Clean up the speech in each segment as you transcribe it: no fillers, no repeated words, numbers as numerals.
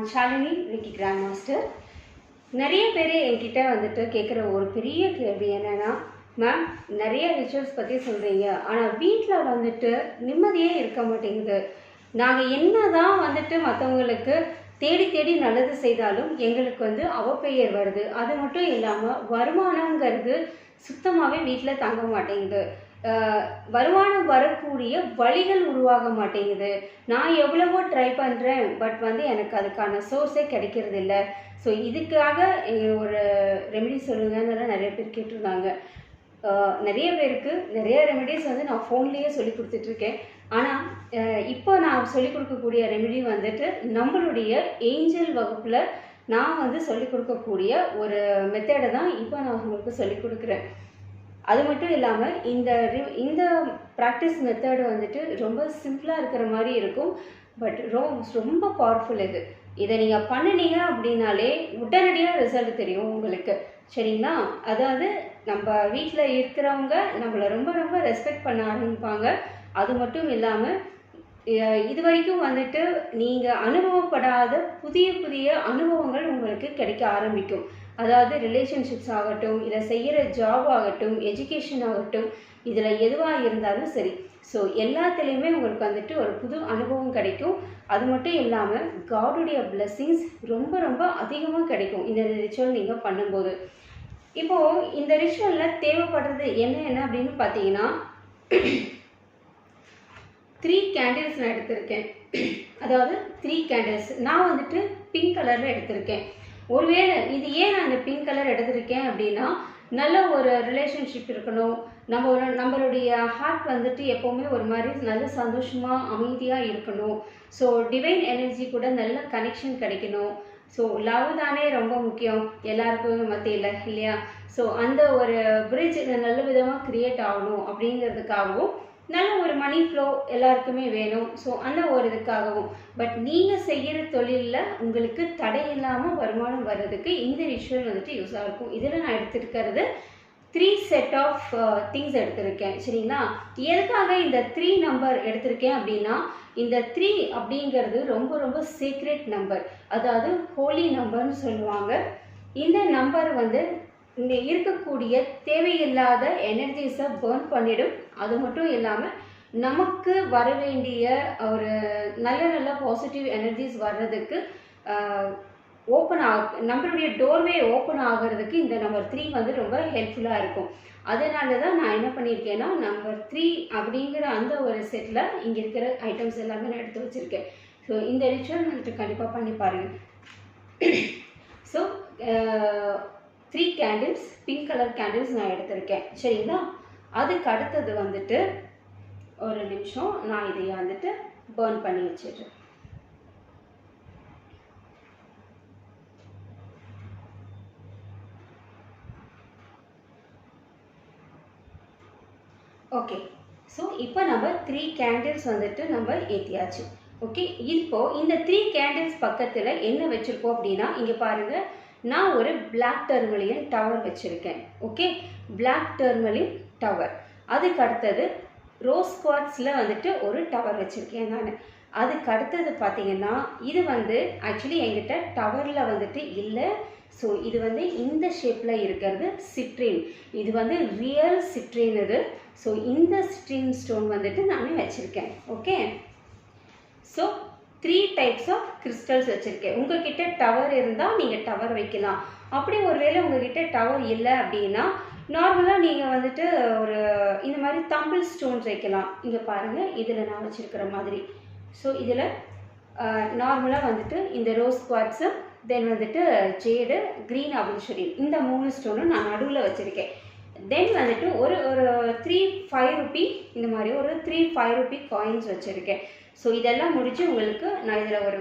நான் Shalini recce grand master. நிறைய பேர் என்கிட்ட வந்துட்டு கேட்குற ஒரு பெரிய கேள்வி என்னென்னா, மேம் நிறைய ரிச்சுவல்ஸ் பற்றி சொல்கிறீங்க, ஆனால் வீட்டில் வந்துட்டு நிம்மதியே இருக்க மாட்டேங்குது. நாங்கள் என்ன தான் வந்துட்டு மற்றவங்களுக்கு தேடி தேடி நல்லது செய்தாலும் எங்களுக்கு வந்து அவப்பெயர் வருது. அது மட்டும் இல்லாமல் வருமானங்கிறது சுத்தமாகவே வீட்டில் தங்க மாட்டேங்குது. வருமானம் வரக்கூடிய வழிகள் உருவாக மாட்டேங்குது. நான் எவ்வளவோ ட்ரை பண்ணுறேன், பட் வந்து எனக்கு அதுக்கான சோர்ஸே கிடைக்கிறது இல்லை. ஸோ இதுக்காக ஒரு ரெமெடி சொல்லுங்கன்னு நிறைய பேர் கேட்டிருந்தாங்க. நிறைய பேருக்கு நிறைய ரெமெடிஸ் வந்து நான் ஃபோன்லேயே சொல்லி கொடுத்துட்ருக்கேன். ஆனால் இப்போ நான் சொல்லிக் கொடுக்கக்கூடிய ரெமெடி வந்துட்டு நம்மளுடைய ஏஞ்சல் வகுப்பில் நான் வந்து சொல்லிக் கொடுக்கக்கூடிய ஒரு மெத்தடை தான் இப்போ நான் உங்களுக்கு சொல்லிக் கொடுக்குறேன். அது மட்டும் இல்லாமல் இந்த ப்ராக்டிஸ் மெத்தடு வந்துட்டு ரொம்ப சிம்பிளாக இருக்கிற மாதிரி இருக்கும், பட் ரொம்ப பவர்ஃபுல் இது. இதை நீங்கள் பண்ணினீங்க அப்படின்னாலே உடனடியாக ரிசல்ட் தெரியும் உங்களுக்கு. சரிங்களா? அதாவது நம்ம வீட்டில் இருக்கிறவங்க நம்மளை ரொம்ப ரொம்ப ரெஸ்பெக்ட் பண்ண ஆரம்பிப்பாங்க. அது மட்டும் இல்லாமல் இது வரைக்கும் வந்துட்டு நீங்கள் அனுபவப்படாத புதிய புதிய அனுபவங்கள் உங்களுக்கு கிடைக்க ஆரம்பிக்கும். அதாவது ரிலேஷன்ஷிப்ஸ் ஆகட்டும், இதை செய்கிற ஜாப் ஆகட்டும், எஜுகேஷன் ஆகட்டும், இதில் எதுவாக இருந்தாலும் சரி. ஸோ எல்லாத்துலேயுமே உங்களுக்கு வந்துட்டு ஒரு புது அனுபவம் கிடைக்கும். அது மட்டும் இல்லாமல் காடுடைய பிளெஸ்ஸிங்ஸ் ரொம்ப ரொம்ப அதிகமாக கிடைக்கும் இந்த ரிச்சுவல் நீங்கள் பண்ணும்போது. இப்போது இந்த ரிச்சுவலில் தேவைப்படுறது என்ன அப்படின்னு பார்த்தீங்கன்னா, 3 கேண்டில்ஸ் நான் எடுத்திருக்கேன். அதாவது 3 கேண்டில்ஸ் நான் வந்துட்டு பிங்க் கலரில் எடுத்திருக்கேன். ஒருவேளை இது ஏன் நான் இந்த பிங்க் கலர் எடுத்திருக்கேன் அப்படின்னா, நல்ல ஒரு ரிலேஷன்ஷிப் இருக்கணும், நம்மளுடைய ஹார்ட் வந்துட்டு எப்போவுமே ஒரு மாதிரி நல்ல சந்தோஷமாக அமைதியாக இருக்கணும். ஸோ டிவைன் எனர்ஜி கூட நல்ல கனெக்ஷன் கிடைக்கணும். ஸோ லவ் தானே ரொம்ப முக்கியம் எல்லாருக்குமே மத்தியில், இல்லையா? ஸோ அந்த ஒரு பிரிட்ஜ் நல்ல விதமாக க்ரியேட் ஆகணும் அப்படிங்கிறதுக்காகவும், நல்ல ஒரு மணி ஃப்ளோ எல்லாருக்குமே வேணும். ஸோ அந்த ஒரு இதுக்காகவும், பட் நீங்கள் செய்கிற தொழிலில் உங்களுக்கு தடை இல்லாமல் வருமானம் வர்றதுக்கு இந்த ரிச்சுவல் வந்துட்டு யூஸாக இருக்கும். இதில் நான் எடுத்துருக்கிறது 3 செட் ஆஃப் திங்ஸ் எடுத்திருக்கேன். சரிங்களா? எதுக்காக இந்த 3 நம்பர் எடுத்திருக்கேன் அப்படின்னா, இந்த 3 அப்படிங்கிறது ரொம்ப ரொம்ப சீக்ரெட் நம்பர், அதாவது ஹோலி நம்பர்னு சொல்லுவாங்க. இந்த நம்பர் வந்து இருக்கக்கூடிய தேவையில்லாத எனர்ஜிஸை பர்ன் பண்ணிடும். அது மட்டும் இல்லாமல் நமக்கு வர வேண்டிய ஒரு நல்ல நல்ல பாசிட்டிவ் எனர்ஜிஸ் வர்றதுக்கு நம்மளுடைய டோர்வே ஓப்பன் ஆகிறதுக்கு இந்த நம்பர் 3 வந்து ரொம்ப ஹெல்ப்ஃபுல்லாக இருக்கும். அதனால தான் நான் என்ன பண்ணியிருக்கேன்னா, நம்பர் 3 அப்படிங்கிற அந்த ஒரு செட்டில் இங்கே இருக்கிற ஐட்டம்ஸ் எல்லாமே நான் எடுத்து வச்சுருக்கேன். ஸோ இந்த ரிச்சுவல் வந்துட்டு கண்டிப்பாக பண்ணி பாருங்கள். So 3 candles, pink colour candles நான் எடுத்திருக்கேன். சரிங்களா? அதுக்கு அடுத்தது வந்துட்டு ஒரு நிமிஷம் நான் இதை வந்துட்டு பர்ன் பண்ணி வச்சிடுறேன். ஓகே, ஸோ இப்போ நம்ம 3 கேண்டில்ஸ் வந்துட்டு நம்ம ஏற்றியாச்சு. ஓகே, இப்போது இந்த 3 கேண்டில்ஸ் பக்கத்தில் என்ன வச்சுருக்கோம் அப்படின்னா, இங்கே பாருங்கள், நான் ஒரு பிளாக் டர்மலியன் டவர் வச்சுருக்கேன். Okay, black tourmaline tower. அதுக்கு அடுத்தது ரோஸ் குவார்ட்ஸில் வந்துட்டு ஒரு டவர் வச்சுருக்கேன் நான். அதுக்கு அடுத்தது பார்த்தீங்கன்னா, இது வந்து ஆக்சுவலி என்கிட்ட டவரில் வந்துட்டு இல்லை. ஸோ இது வந்து இந்த ஷேப்பில் இருக்கிறது சிட்ரின். இது வந்து ரியல் சிட்ரின் இது. ஸோ இந்த சிட்ரின் ஸ்டோன் வந்துட்டு நான் வச்சுருக்கேன். Okay, so 3 types of crystals வச்சுருக்கேன். உங்ககிட்ட டவர் இருந்தால் நீங்கள் டவர் வைக்கலாம். அப்படி ஒருவேளை உங்ககிட்ட டவர் இல்லை அப்படின்னா, நார்மலாக நீங்கள் வந்துட்டு ஒரு இந்த மாதிரி தம்பிள் ஸ்டோன்ஸ் வைக்கலாம். இங்கே பாருங்கள், இதில் நான் வச்சுருக்கிற மாதிரி. ஸோ இதில் நார்மலாக வந்துட்டு இந்த ரோஸ் குவார்ட்ஸு, தென் வந்துட்டு ஜேடு, க்ரீன் அபிஷரின், இந்த 3 ஸ்டோனும் நான் நடுவில் வச்சுருக்கேன். தென் வந்துட்டு ஒரு 3-5 ரூபி, இந்த மாதிரி ஒரு 3-5 ரூபி காயின்ஸ் வச்சுருக்கேன். ஸோ இதெல்லாம் முடிச்சு உங்களுக்கு நான் இதில் ஒரு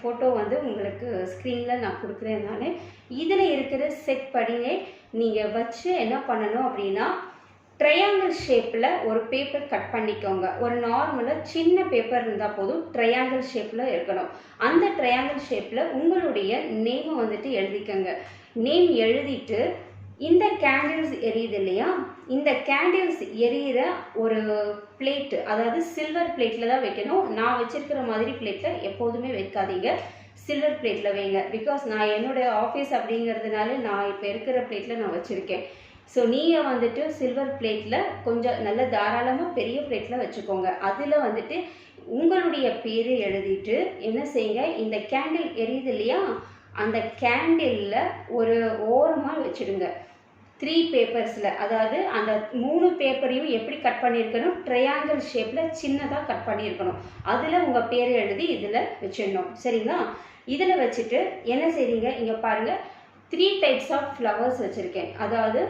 ஃபோட்டோ வந்து உங்களுக்கு ஸ்க்ரீனில் நான் கொடுக்குறேன். நான் இதில் இருக்கிற செட் படியே நீங்கள் வச்சு என்ன பண்ணணும் அப்படின்னா, ட்ரையாங்கிள் ஷேப்பில் ஒரு பேப்பர் கட் பண்ணிக்கோங்க. ஒரு நார்மலாக சின்ன பேப்பர் இருந்தால் போதும், ட்ரையாங்கிள் ஷேப்பில் இருக்கணும். அந்த ட்ரையாங்கிள் ஷேப்பில் உங்களுடைய நேமை வந்துட்டு எழுதிக்கோங்க. நேம் எழுதிட்டு இந்த கேண்டில்ஸ் எரியுது இல்லையா, இந்த கேண்டில்ஸ் எரியிற ஒரு பிளேட்டு, அதாவது சில்வர் பிளேட்டில் தான் வைக்கணும். நான் வச்சிருக்கிற மாதிரி பிளேட்டில் எப்போதுமே வைக்காதீங்க. சில்வர் பிளேட்டில் வைங்க. பிகாஸ் நான் என்னுடைய ஆஃபீஸ் அப்படிங்கிறதுனால நான் இப்போ இருக்கிற பிளேட்டில் நான் வச்சுருக்கேன். ஸோ நீங்கள் வந்துட்டு சில்வர் பிளேட்டில் கொஞ்சம் நல்ல தாராளமாக பெரிய பிளேட்டில் வச்சுக்கோங்க. அதில் வந்துட்டு உங்களுடைய பேர் எழுதிட்டு என்ன செய்யுங்க, இந்த கேண்டில் எரியுது இல்லையா, அந்த கேண்டிலில் ஒரு ஓரமாக வச்சுடுங்க. 3 பேப்பர்ஸில், அதாவது அந்த 3 பேப்பரையும் எப்படி கட் பண்ணியிருக்கணும், ட்ரையாங்கிள் ஷேப்பில் சின்னதாக கட் பண்ணியிருக்கணும். அதில் உங்கள் பேரை எழுதி இதில் வச்சிடணும். சரிங்களா? இதில் வச்சுட்டு என்ன செய்றீங்க, இங்கே பாருங்கள் 3 டைப்ஸ் ஆஃப் ஃப்ளவர்ஸ் வச்சுருக்கேன். அதாவது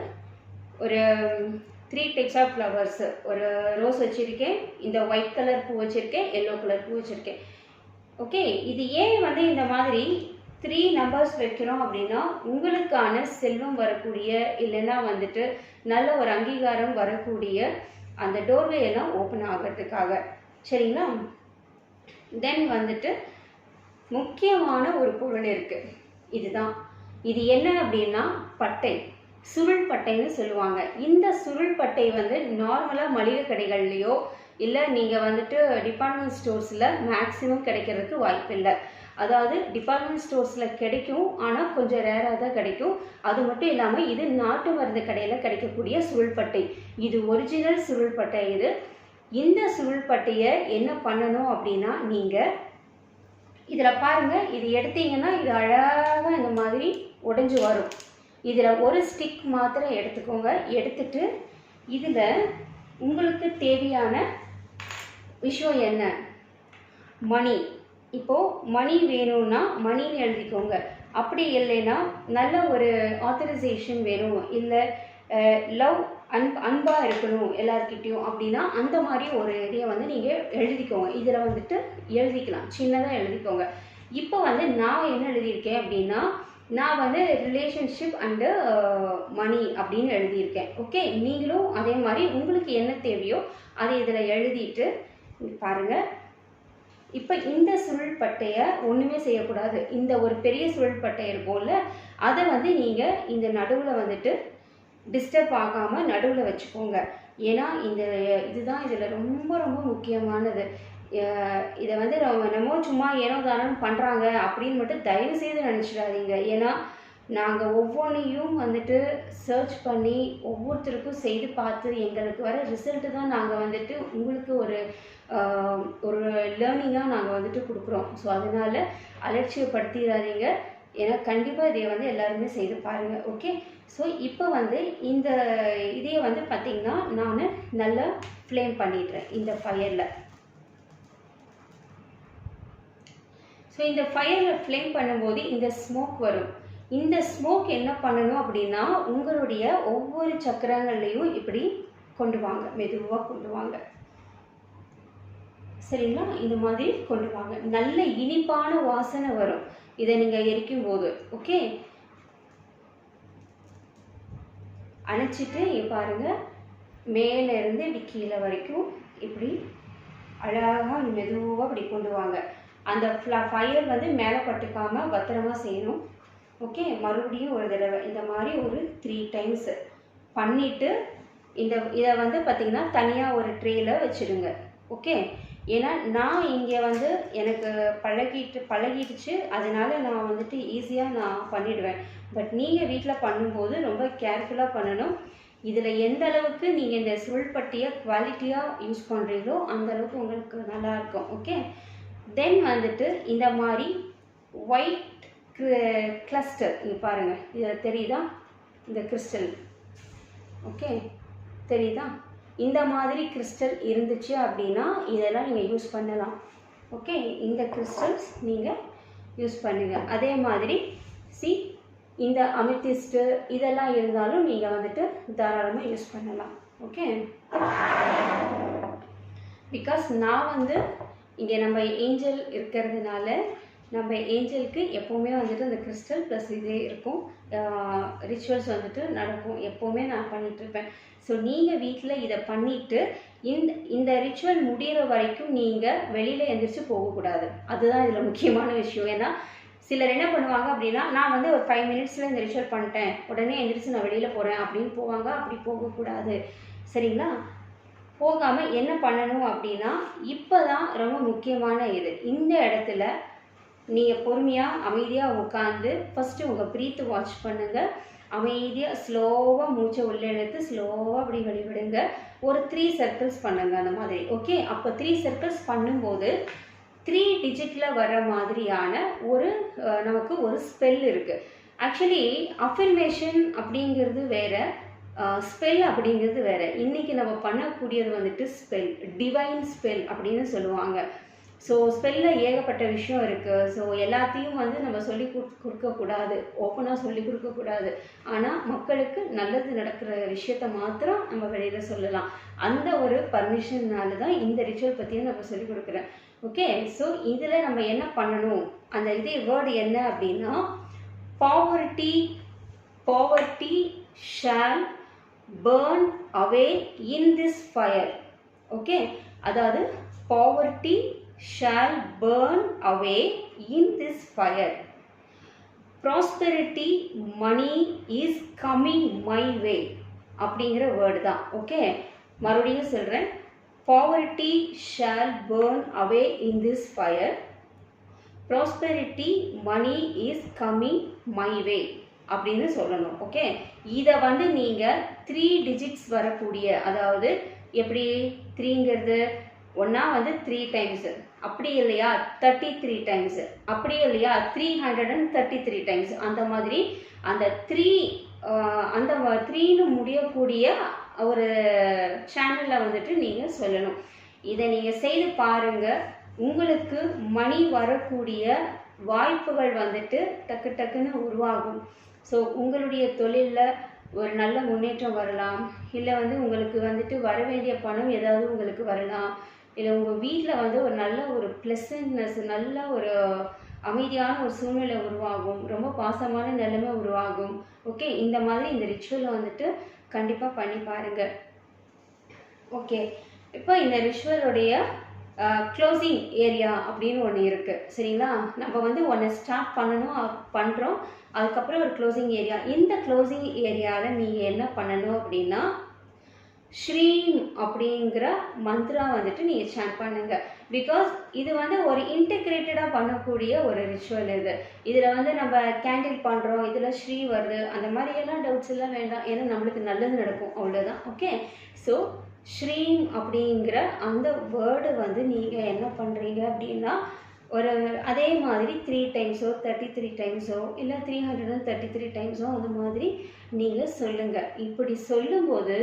ஒரு 3 டைப்ஸ் ஆஃப் ஃப்ளவர்ஸ், ஒரு ரோஸ் வச்சுருக்கேன், இந்த ஒயிட் கலர் பூ வச்சுருக்கேன், எல்லோ கலர் பூ வச்சுருக்கேன். ஓகே, இது ஏன் வந்து இந்த மாதிரி 3 நம்பர்ஸ் வைக்கிறோம் அப்படின்னா, உங்களுக்கான செல்வம் வரக்கூடிய, இல்லைன்னா வந்துட்டு நல்ல ஒரு அங்கீகாரம் வரக்கூடிய அந்த டோர்வே எல்லாம் ஓப்பன் ஆகிறதுக்காக. சரிங்களா? தென் வந்துட்டு முக்கியமான ஒரு பொருள் இருக்குது. இதுதான். இது என்ன அப்படின்னா பட்டை, சுருள் பட்டைன்னு சொல்லுவாங்க. இந்த சுருள் பட்டை வந்து நார்மலாக மளிகை கடைகள்லையோ இல்லை நீங்கள் வந்துட்டு டிபார்ட்மெண்ட் ஸ்டோர்ஸில் மேக்ஸிமம் கிடைக்கிறதுக்கு வாய்ப்பு இல்லை. அதாவது டிபார்ட்மெண்ட் ஸ்டோர்ஸில் கிடைக்கும், ஆனால் கொஞ்சம் ரேராக தான் கிடைக்கும். அது மட்டும் இல்லாமல் இது நாட்டு மருந்து கடையில் கிடைக்கக்கூடிய சுருள்பட்டை. இது ஒரிஜினல் சுருள்பட்டை. இந்த சுருள்பட்டையை என்ன பண்ணணும் அப்படின்னா, நீங்கள் இதில் பாருங்கள், இது எடுத்தீங்கன்னா இது அழகாக இந்த மாதிரி உடைஞ்சு வரும். இதில் ஒரு ஸ்டிக் மாத்திரம் எடுத்துக்கோங்க. எடுத்துட்டு இதில் உங்களுக்கு தேவையான விஷயம் என்ன, மணி. இப்போது மணி வேணும்னா மணின்னு எழுதிக்கோங்க. அப்படி இல்லைன்னா நல்ல ஒரு ஆத்தரைசேஷன் வேணும், இல்லை லவ் அன்பாக இருக்கணும் எல்லார்கிட்டையும் அப்படின்னா அந்த மாதிரி ஒரு இதையை வந்து நீங்கள் எழுதிக்கோங்க. இதில் வந்துட்டு எழுதிக்கலாம், சின்னதாக எழுதிக்கோங்க. இப்போ வந்து நான் என்ன எழுதியிருக்கேன் அப்படின்னா, நான் வந்து ரிலேஷன்ஷிப் அண்டு மணி அப்படின்னு எழுதியிருக்கேன். ஓகே, நீங்களும் அதே மாதிரி உங்களுக்கு என்ன தேவையோ அதை இதில் எழுதிட்டு பாருங்கள். இப்போ இந்த சுருள்பட்டையை ஒன்றுமே செய்யக்கூடாது. இந்த ஒரு பெரிய சுருள்பட்டை இருக்கும்ல, அதை வந்து நீங்கள் இந்த நடுவில் வந்துட்டு டிஸ்டர்ப் ஆகாமல் நடுவில் வச்சுக்கோங்க. ஏன்னா இதுதான் இதில் ரொம்ப ரொம்ப முக்கியமானது. இதை வந்து நம்ம சும்மா ஏனோ தானோ பண்ணுறாங்க அப்படின்னு மட்டும் தயவு செய்து நினச்சிடாதீங்க. ஏன்னா நாங்கள் ஒவ்வொன்றையும் வந்துட்டு சர்ச் பண்ணி ஒவ்வொருத்தருக்கும் செய்து பார்த்து எங்களுக்கு வர ரிசல்ட்டு தான் நாங்கள் வந்துட்டு உங்களுக்கு ஒரு லேர்னிங்காக நாங்கள் வந்துட்டு கொடுக்குறோம். ஸோ அதனால் அலட்சியப்படுத்திடாதீங்க. ஏன்னா கண்டிப்பாக இதை வந்து எல்லாருமே செய்து பாருங்கள். ஓகே, ஸோ இப்போ வந்து இந்த இதையை வந்து பார்த்திங்கன்னா நான் நல்லா ஃப்ளேம் பண்ணிடுறேன் இந்த ஃபயரில். ஸோ இந்த ஃபயரில் ஃப்ளேம் பண்ணும்போது இந்த ஸ்மோக் வரும். இந்த ஸ்மோக் என்ன பண்ணணும் அப்படின்னா, உங்களுடைய ஒவ்வொரு சக்கரங்கள்லையும் இப்படி கொண்டு வாங்க, மெதுவாக கொண்டு வாங்க. சரிங்களா? இந்த மாதிரி கொண்டு வாங்க. நல்ல இனிப்பான வாசனை வரும் இதை நீங்கள் எரிக்கும் போது. ஓகே, அணைச்சிட்டு பாருங்கள், மேலே இருந்து இப்படி கீழே வரைக்கும் இப்படி அழகாக மெதுவாக இப்படி கொண்டு வாங்க. அந்த ஃபயர் வந்து மேலே பட்டுக்காமல் பத்திரமா செய்யணும். ஓகே, மறுபடியும் ஒரு தடவை இந்த மாதிரி ஒரு 3 டைம்ஸ் பண்ணிவிட்டு இதை வந்து பார்த்திங்கன்னா தனியாக ஒரு ட்ரேயில் வச்சுடுங்க. ஓகே, ஏன்னா நான் இங்கே வந்து எனக்கு பழகிடுச்சு, அதனால் நான் வந்துட்டு ஈஸியாக நான் பண்ணிவிடுவேன். பட் நீங்கள் வீட்டில் பண்ணும்போது ரொம்ப கேர்ஃபுல்லாக பண்ணணும். இதில் எந்த அளவுக்கு நீங்கள் இந்த சுருள்பட்டியை குவாலிட்டியாக யூஸ் பண்ணுறீங்களோ அந்தளவுக்கு உங்களுக்கு நல்லாயிருக்கும். ஓகே, தென் வந்துட்டு இந்த மாதிரி ஒயிட் கிளஸ்டர், இங்கே பாருங்கள், இதில் தெரியுதா இந்த கிறிஸ்டல்? ஓகே, தெரியுதா? இந்த மாதிரி கிறிஸ்டல் இருந்துச்சு அப்படின்னா இதெல்லாம் நீங்கள் யூஸ் பண்ணலாம். ஓகே, இந்த கிறிஸ்டல்ஸ் நீங்கள் யூஸ் பண்ணுங்கள். அதே மாதிரி இந்த அமித்திஸ்ட்டு இதெல்லாம் இருந்தாலும் நீங்கள் வந்துட்டு தாராளமாக யூஸ் பண்ணலாம். ஓகே, பிகாஸ் நான் வந்து இங்கே நம்ம ஏஞ்சல் இருக்கிறதுனால நம்ம ஏஞ்சலுக்கு எப்போவுமே வந்துட்டு அந்த கிறிஸ்டல் ப்ளஸ் இதே இருக்கும். ரிச்சுவல்ஸ் வந்துட்டு நடக்கும், எப்போவுமே நான் பண்ணிகிட்ருப்பேன். ஸோ நீங்கள் வீட்டில் இதை பண்ணிவிட்டு இந்த ரிச்சுவல் முடிகிற வரைக்கும் நீங்கள் வெளியில் எந்திரிச்சு போகக்கூடாது. அதுதான் இதில் முக்கியமான விஷயம். ஏன்னா சிலர் என்ன பண்ணுவாங்க அப்படின்னா, நான் வந்து ஒரு 5 மினிட்ஸில் இந்த ரிச்சுவல் பண்ணிட்டேன், உடனே எந்திரிச்சு நான் வெளியில் போகிறேன் அப்படின்னு போவாங்க. அப்படி போகக்கூடாது. சரிங்களா? போகாமல் என்ன பண்ணணும் அப்படின்னா, இப்போ தான் ரொம்ப முக்கியமான இது. இந்த இடத்துல நீங்கள் பொறுமையாக அமைதியாக உட்காந்து ஃபஸ்ட்டு உங்கள் ப்ரீத்து வாட்ச் பண்ணுங்கள். அமைதியாக ஸ்லோவாக மூச்சை உள்ளே எடுத்து ஸ்லோவாக அப்படி வெளிவிடுங்க. ஒரு 3 சர்க்கிள்ஸ் பண்ணுங்கள் அந்த மாதிரி. ஓகே, அப்போ 3 சர்க்கிள்ஸ் பண்ணும்போது 3 டிஜிட்டில் வர மாதிரியான ஒரு நமக்கு ஒரு ஸ்பெல் இருக்குது. ஆக்சுவலி அஃபர்மேஷன் அப்படிங்கிறது வேறு, ஸ்பெல் அப்படிங்கிறது வேறு. இன்றைக்கி நம்ம பண்ணக்கூடியது வந்துட்டு ஸ்பெல், டிவைன் ஸ்பெல் அப்படின்னு சொல்லுவாங்க. ஸோ ஸ்பெல்லில் ஏகப்பட்ட விஷயம் இருக்குது. ஸோ எல்லாத்தையும் வந்து நம்ம சொல்லி கொடுக்கக்கூடாது, ஓப்பனாக சொல்லி கொடுக்கக்கூடாது. ஆனால் மக்களுக்கு நல்லது நடக்கிற விஷயத்த மாத்திரம் நம்ம வெளியில் சொல்லலாம். அந்த ஒரு பர்மிஷன்னால தான் இந்த ரிச்சுவல் பற்றியும் நம்ம சொல்லி கொடுக்குறேன். ஓகே, ஸோ இதில் நம்ம என்ன பண்ணணும், அந்த இதே வேர்டு என்ன அப்படின்னா poverty shall burn away in this fire. Okay, அதாவது poverty shall burn away in this fire. Prosperity money is coming my way அப்படிங்கிற வேர்டு தான். ஓகே, மறுபடியும் சொல்கிறேன். Poverty shall burn away in this fire. Prosperity money is coming my way அப்படின்னு சொல்லணும். Okay, இதை வந்து நீங்கள் 3 டிஜிட்ஸ் வரக்கூடிய, அதாவது எப்படி 3ங்கிறது ஒன்றா வந்து 3 டைம்ஸு, அப்படி இல்லையா 33 டைம்ஸு, அப்படி இல்லையா 333 டைம்ஸ், அந்த மாதிரி அந்த 3ன்னு முடியக்கூடிய ஒரு சேனலில் வந்துட்டு நீங்கள் சொல்லணும். இதை நீங்கள் செய்து பாருங்கள். உங்களுக்கு மணி வரக்கூடிய வாய்ப்புகள் வந்துட்டு டக்கு டக்குன்னு உருவாகும். ஸோ உங்களுடைய தொழிலில் ஒரு நல்ல முன்னேற்றம் வரலாம், இல்லை வந்து உங்களுக்கு வந்துட்டு வர வேண்டிய பணம் ஏதாவது உங்களுக்கு வரலாம், இல்லை உங்கள் வீட்டில் வந்து ஒரு நல்ல ஒரு ப்ளசன்ட்னஸ், நல்ல ஒரு அமைதியான ஒரு சூழ்நிலை உருவாகும், ரொம்ப பாசமான நிலைமை உருவாகும். ஓகே, இந்த மாதிரி இந்த ரிச்சுவலை வந்துட்டு கண்டிப்பாக பண்ணி பாருங்கள். ஓகே, இப்போ இந்த ரிச்சுவலுடைய க்ளோசிங் ஏரியா அப்படின்னு ஒன்று இருக்குது, சரிங்களா? நம்ம வந்து ஒன்று ஸ்டார்ட் பண்ணுறோம், அதுக்கப்புறம் ஒரு க்ளோசிங் ஏரியா. இந்த க்ளோசிங் ஏரியாவில் நீங்கள் என்ன பண்ணணும் அப்படின்னா ஸ்ரீம் அப்படிங்கிற மந்த்ரா வந்துட்டு நீங்கள் சேன் பண்ணுங்க. பிகாஸ் இது வந்து ஒரு இன்டெகிரேட்டடாக பண்ணக்கூடிய ஒரு ரிச்சுவல். இதில் வந்து நம்ம கேண்டில் பண்ணுறோம், இதில் ஸ்ரீ வருது, அந்த மாதிரியெல்லாம் டவுட்ஸ் எல்லாம் வேண்டாம். ஏன்னா நம்மளுக்கு நல்லது நடக்கும், அவ்வளோதான். ஓகே, ஸோ ஸ்ரீம் அப்படிங்கிற அந்த வேர்டு வந்து நீங்கள் என்ன பண்ணுறீங்க அப்படின்னா ஒரு அதே மாதிரி 3 டைம்ஸோ 33 டைம்ஸோ இல்லை 333 டைம்ஸோ அந்த மாதிரி நீங்கள் சொல்லுங்கள். இப்படி சொல்லும்போது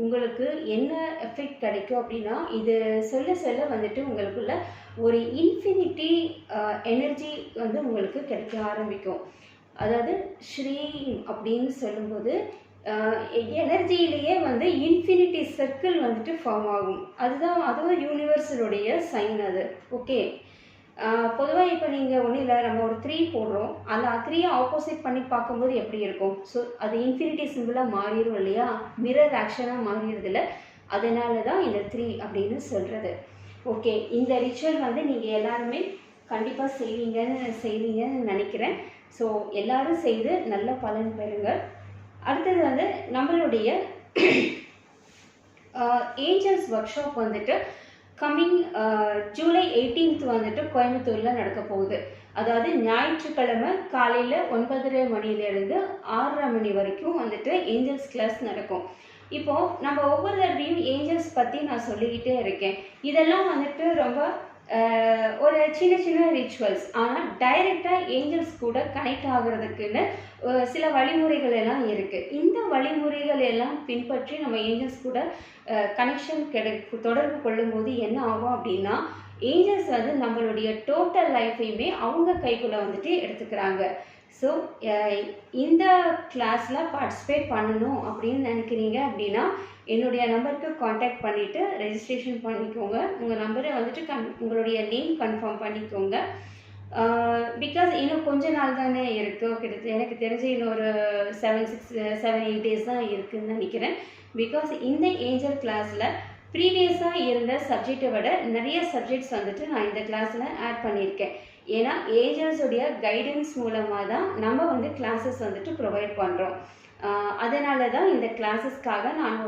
உங்களுக்கு என்ன எஃபெக்ட் கிடைக்கும் அப்படின்னா, இது சொல்ல சொல்ல வந்துட்டு உங்களுக்குள்ள ஒரு இன்ஃபினிட்டி எனர்ஜி வந்து உங்களுக்கு கிடைக்க ஆரம்பிக்கும். அதாவது ஸ்ரீம் அப்படின்னு சொல்லும்போது எனர்ஜியிலேயே வந்து இன்ஃபினிட்டி சர்க்கிள் வந்துட்டு ஃபார்ம் ஆகும். அதுவும் யூனிவர்ஸலுடைய சைன் அது. ஓகே, பொதுவாக இப்போ நீங்கள் ஒன்றும் இல்லை, நம்ம ஒரு 3 போடுறோம், அந்த 3 ஆப்போசிட் பண்ணி பார்க்கும்போது எப்படி இருக்கும்? ஸோ அது இன்ஃபினிட்டி சிம்பிளாக மாறிடும் இல்லையா, மிரர் ஆக்ஷனாக மாறிடுதில்ல, அதனால தான் இந்த 3 அப்படின்னு சொல்கிறது. ஓகே, இந்த ரிச்சுவல் வந்து நீங்கள் எல்லாருமே கண்டிப்பாக செய்வீங்கன்னு நினைக்கிறேன். ஸோ எல்லோரும் செய்து நல்ல பலன் பெறுங்கள். அடுத்தது வந்து நம்மளுடைய ஏஞ்சல்ஸ் ஒர்க் ஷாப் வந்துட்டு கம்மிங் ஜூலை 18th வந்துட்டு கோயம்புத்தூரில் நடக்க போகுது. அதாவது ஞாயிற்றுக்கிழமை காலையில் 9:30 மணிலேருந்து 6:30 மணி வரைக்கும் வந்துட்டு ஏஞ்சல்ஸ் கிளாஸ் நடக்கும். இப்போது நம்ம ஒவ்வொரு தடவையும் ஏஞ்சல்ஸ் பற்றி நான் சொல்லிக்கிட்டே இருக்கேன். இதெல்லாம் வந்துட்டு ரொம்ப ஒரு சின்ன சின்ன ரிச்சுவல்ஸ். ஆனால் டைரெக்டாக ஏஞ்சல்ஸ் கூட கனெக்ட் ஆகிறதுக்குன்னு சில வழிமுறைகள் எல்லாம் இருக்குது. இந்த வழிமுறைகள் எல்லாம் பின்பற்றி நம்ம ஏஞ்சல்ஸ் கூட கனெக்ஷன் தொடர்பு கொள்ளும்போது என்ன ஆகும் அப்படின்னா, ஏஞ்சல்ஸ் வந்து நம்மளுடைய டோட்டல் லைஃபையுமே அவங்க கைக்குள்ளே வந்துட்டு எடுத்துக்கிறாங்க. ஸோ இந்த கிளாஸில் பார்ட்டிசிபேட் பண்ணணும் அப்படின்னு நினைக்கிறீங்க அப்படின்னா என்னுடைய நம்பருக்கு காண்டாக்ட் பண்ணிவிட்டு ரெஜிஸ்ட்ரேஷன் பண்ணிக்கோங்க. உங்கள் நம்பரை வந்துட்டு உங்களுடைய நேம் கன்ஃபார்ம் பண்ணிக்கோங்க. பிகாஸ் இன்னும் கொஞ்ச நாள் தானே இருக்குது, எனக்கு தெரிஞ்சு இன்னொரு 7-8 days தான் இருக்குதுன்னு நினைக்கிறேன். பிகாஸ் இந்த ஏஞ்சல் கிளாஸில் ப்ரீவியஸாக இருந்த சப்ஜெக்டை விட நிறைய சப்ஜெக்ட்ஸ் வந்துட்டு நான் இந்த கிளாஸில் ஆட் பண்ணியிருக்கேன். ஏன்னா ஏஞ்சல்ஸுடைய கைடன்ஸ் மூலமாக தான் நம்ம வந்து கிளாஸஸ் வந்துட்டு ப்ரொவைட் பண்ணுறோம். அதனால தான் இந்த கிளாஸஸ்க்காக நான்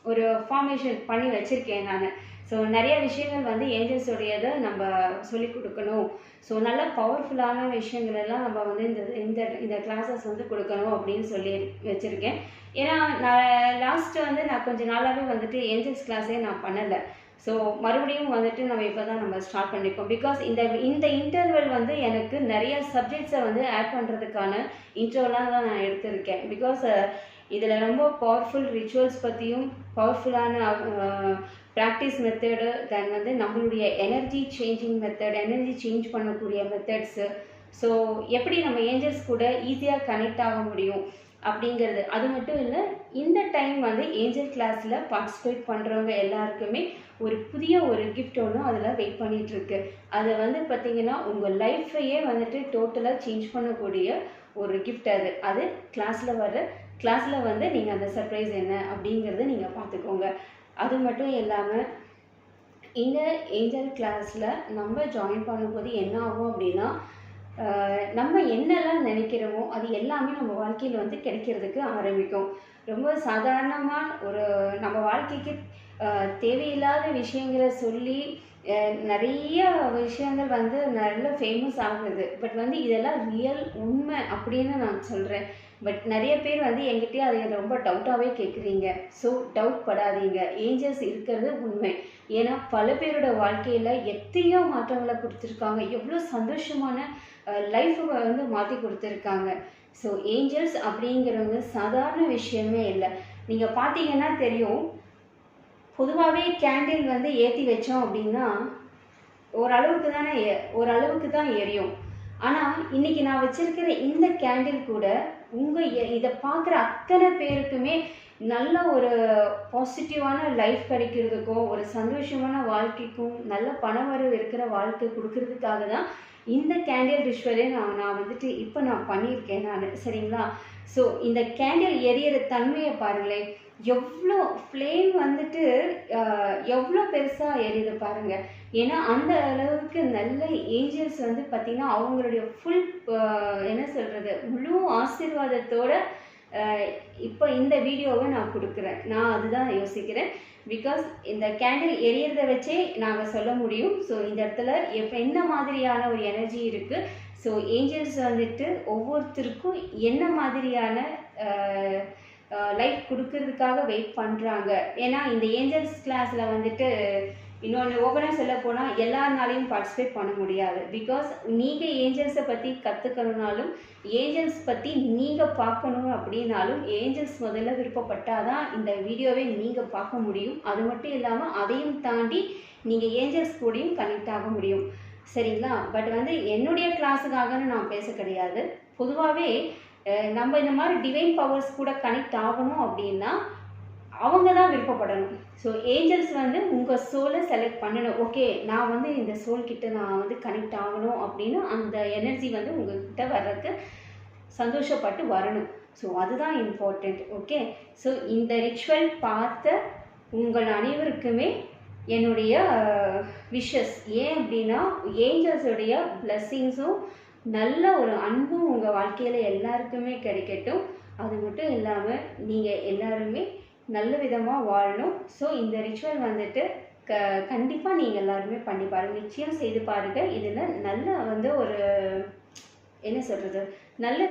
ஒரு ஃபார்மேஷன் பண்ணி வச்சுருக்கேன் நான். ஸோ நிறைய விஷயங்கள் வந்து ஏஞ்சல்ஸோடையதை நம்ம சொல்லிக் கொடுக்கணும். ஸோ நல்ல பவர்ஃபுல்லான விஷயங்கள் எல்லாம் நம்ம வந்து இந்த இந்த இந்த கிளாஸஸ் வந்து கொடுக்கணும் அப்படின்னு சொல்லி வச்சுருக்கேன். ஏன்னா நான் கொஞ்ச நாளாகவே வந்துட்டு ஏஞ்சல்ஸ் கிளாஸே நான் பண்ணலை. ஸோ மறுபடியும் வந்துட்டு நம்ம ஸ்டார்ட் பண்ணியிருக்கோம். பிகாஸ் இந்த இன்டர்வல் வந்து எனக்கு நிறைய சப்ஜெக்ட்ஸை வந்து ஆட் பண்ணுறதுக்கான இன்டர்வலாக தான் நான் எடுத்திருக்கேன். பிகாஸ் இதில் ரொம்ப பவர்ஃபுல் ரிச்சுவல்ஸ் பற்றியும் பவர்ஃபுல்லான ப்ராக்டிஸ் மெத்தடு, தென் வந்து நம்மளுடைய energy changing method, energy change பண்ணக்கூடிய மெத்தட்ஸு, ஸோ எப்படி நம்ம ஏஞ்சல்ஸ் கூட ஈஸியாக கனெக்ட் ஆக முடியும் அப்படிங்கிறது. அது மட்டும் இல்லை, இந்த டைம் வந்து ஏஞ்சல் கிளாஸில் பார்ட்டிசிபேட் பண்ணுறவங்க எல்லாருக்குமே ஒரு புதிய ஒரு கிஃப்ட் ஒன்று அதில் வெயிட் பண்ணிகிட்ருக்கு. அதை வந்து பார்த்திங்கன்னா உங்கள் லைஃப்பையே வந்துட்டு டோட்டலாக சேஞ்ச் பண்ணக்கூடிய ஒரு கிஃப்ட். அது கிளாஸில் வந்து நீங்கள் அந்த சர்ப்ரைஸ் என்ன அப்படிங்கிறத நீங்கள் பார்த்துக்கோங்க. அது மட்டும் இல்லாமல் இந்த ஏஞ்சல் கிளாஸில் நம்ம ஜாயின் பண்ணும்போது என்ன ஆகும் அப்படின்னா, நம்ம என்னெல்லாம் நினைக்கிறோமோ அது எல்லாமே நம்ம வாழ்க்கையில் வந்து கிடைக்கிறதுக்கு ஆரம்பிக்கும். ரொம்ப சாதாரணமாக நம்ம வாழ்க்கைக்கு தேவையில்லாத விஷயங்களை சொல்லி நிறைய விஷயங்கள் வந்து நல்ல ஃபேமஸ் ஆகுது. பட் வந்து இதெல்லாம் ரியல் உண்மை அப்படின்னு நான் சொல்கிறேன். பட் நிறைய பேர் வந்து என்கிட்டயே அதை ரொம்ப டவுட்டாகவே கேட்குறீங்க. ஸோ டவுட் படாதீங்க, ஏஞ்சல்ஸ் இருக்கிறது உண்மை. ஏன்னா பல பேரோட வாழ்க்கையில் எத்தனையோ மாற்றங்களை கொடுத்துருக்காங்க, எவ்வளோ சந்தோஷமான லைஃப்பை வந்து மாற்றி கொடுத்துருக்காங்க. ஸோ ஏஞ்சல்ஸ் அப்படிங்கிறவங்க சாதாரண விஷயமே இல்லை. நீங்கள் பார்த்தீங்கன்னா தெரியும், பொதுவாகவே கேண்டில் வந்து ஏற்றி வச்சோம் அப்படின்னா ஓரளவுக்கு தான் எரியும். ஆனால் இன்றைக்கி நான் வச்சுருக்கிற இந்த கேண்டில் கூட இதை பார்க்குற அத்தனை பேருக்குமே நல்ல ஒரு பாசிட்டிவான லைஃப் கிடைக்கிறதுக்கும், ஒரு சந்தோஷமான வாழ்க்கைக்கும், நல்ல பணவரவு இருக்கிற வாழ்க்கை கொடுக்கறதுக்காக தான் இந்த கேண்டில் ரிச்சுவலே நான் வந்துட்டு இப்போ நான் பண்ணியிருக்கேன் சரிங்களா? ஸோ இந்த கேண்டில் எரியிற தன்மையை பாருங்களேன், எவ்வளோ ஃப்ளேம் வந்துட்டு எவ்வளோ பெருசாக எரியுது பாருங்கள். ஏன்னா அந்த அளவுக்கு நல்ல ஏஞ்சல்ஸ் வந்து பார்த்திங்கன்னா அவங்களுடைய ஃபுல் முழு ஆசீர்வாதத்தோட இப்போ இந்த வீடியோவை நான் கொடுக்குறேன். நான் அதுதான் யோசிக்கிறேன். பிகாஸ் இந்த கேண்டில் எரியறதை வச்சே நாங்கள் சொல்ல முடியும். ஸோ இந்த இடத்துல என்ன மாதிரியான ஒரு எனர்ஜி இருக்குது, ஸோ ஏஞ்சல்ஸ் வந்துட்டு ஒவ்வொருத்தருக்கும் என்ன மாதிரியான லைஃப் கொடுக்கறதுக்காக வெயிட் பண்ணுறாங்க. ஏன்னா இந்த ஏஞ்சல்ஸ் கிளாஸில் வந்துட்டு இன்னொன்று ஓப்பனாக சொல்ல போனால் எல்லாருனாலையும் பார்ட்டிசிபேட் பண்ண முடியாது. பிகாஸ் நீங்கள் ஏஞ்சல்ஸை பற்றி கற்றுக்கணுன்னாலும், ஏஞ்சல்ஸ் பற்றி நீங்கள் பார்க்கணும் அப்படின்னாலும், ஏஞ்சல்ஸ் முதல்ல விருப்பப்பட்டால் தான் இந்த வீடியோவை நீங்கள் பார்க்க முடியும். அது மட்டும் இல்லாமல் அதையும் தாண்டி நீங்கள் ஏஞ்சல்ஸ் கூடயும் கனெக்ட் ஆக முடியும். சரிங்களா? பட் வந்து என்னுடைய கிளாஸுக்காகன்னு நான் பேச கிடையாது. பொதுவாகவே நம்ம இந்த மாதிரி டிவைன் பவர்ஸ் கூட கனெக்ட் ஆகணும் அப்படின்னா அவங்க தான் விருப்பப்படணும். ஸோ ஏஞ்சல்ஸ் வந்து உங்கள் சோலை செலக்ட் பண்ணணும். ஓகே, நான் வந்து இந்த சோல்கிட்ட நான் வந்து கனெக்ட் ஆகணும் அப்படின்னு அந்த எனர்ஜி வந்து உங்கள்கிட்ட வர்றதுக்கு சந்தோஷப்பட்டு வரணும். ஸோ அதுதான் இம்பார்ட்டண்ட். ஓகே, ஸோ இந்த ரிச்சுவல் பார்த்த உங்கள் அனைவருக்குமே என்னுடைய விஷஸ். ஏன் அப்படின்னா ஏஞ்சல்ஸுடைய பிளெஸ்ஸிங்ஸும் நல்ல ஒரு அன்பும் உங்கள் வாழ்க்கையில் எல்லாருக்குமே கிடைக்கட்டும். அது மட்டும் இல்லாமல் நீங்கள் எல்லாருமே நல்ல விதமாக வாழணும். ஸோ இந்த ரிச்சுவல் வந்துட்டு கண்டிப்பாக நீங்கள் எல்லாருமே பண்ணி பாருங்கள், நிச்சயம் செய்து பாருங்கள். இதில் நல்ல வந்து ஒரு நல்ல